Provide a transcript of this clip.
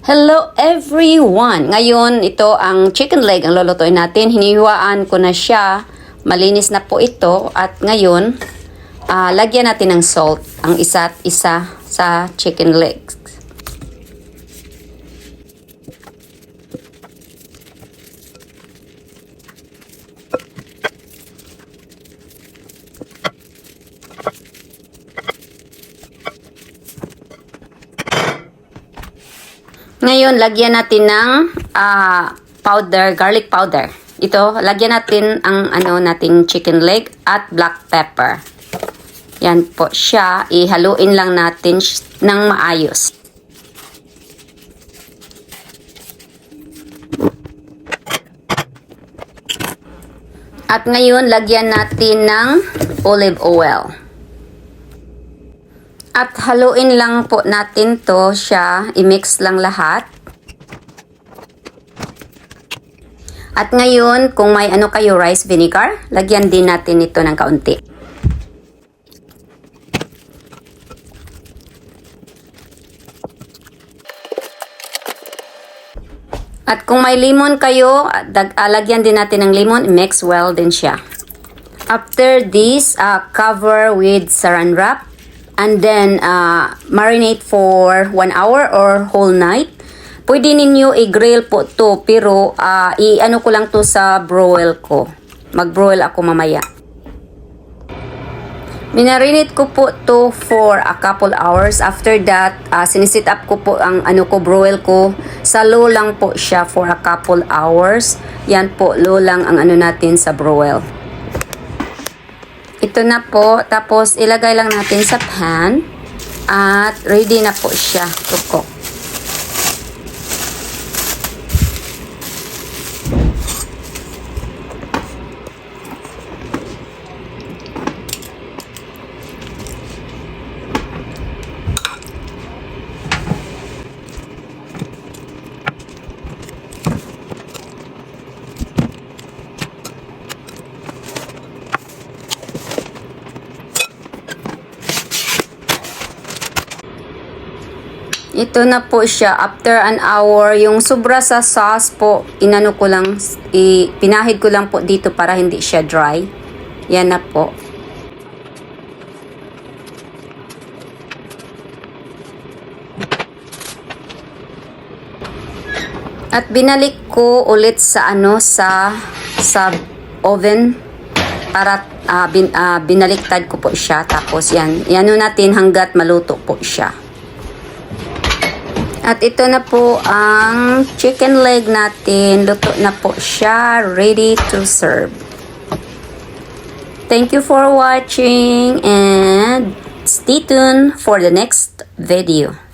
Hello everyone! Ngayon, ito ang chicken leg ang lulutuin natin. Hinihiwaan ko na siya. Malinis na po ito. At ngayon, lagyan natin ng salt ang isa't isa sa chicken legs. Ngayon, lagyan natin ng powder, garlic powder. Ito, lagyan natin ang nating chicken leg at black pepper. Yan po siya. Ihaluin lang natin ng maayos. At ngayon, lagyan natin ng olive oil. At haluin lang po natin to siya, i-mix lang lahat. At ngayon, kung may kayo rice vinegar, lagyan din natin ito ng kaunti. At kung may lemon kayo, lagyan din natin ng lemon, mix well din siya. After this, cover with saran wrap. And then, marinate for 1 hour or whole night. Pwede ninyo i-grill po to, pero i-ano ko lang to sa broil ko. Mag-broil ako mamaya. Minarinate ko po to for a couple hours. After that, sinisit up ko po ang broil ko. Sa low lang po siya for a couple hours. Yan po, low lang ang natin sa broil. Ito na po, tapos ilagay lang natin sa pan at ready na po siya to cook. Ito na po siya. After an hour, yung sobra sa sauce po, inano ko lang, pinahid ko lang po dito para hindi siya dry. Yan na po. At binalik ko ulit sa sa oven para binaliktad ko po siya. Tapos yan natin hanggat maluto po siya. At ito na po ang chicken leg natin. Luto na po siya. Ready to serve. Thank you for watching and stay tuned for the next video.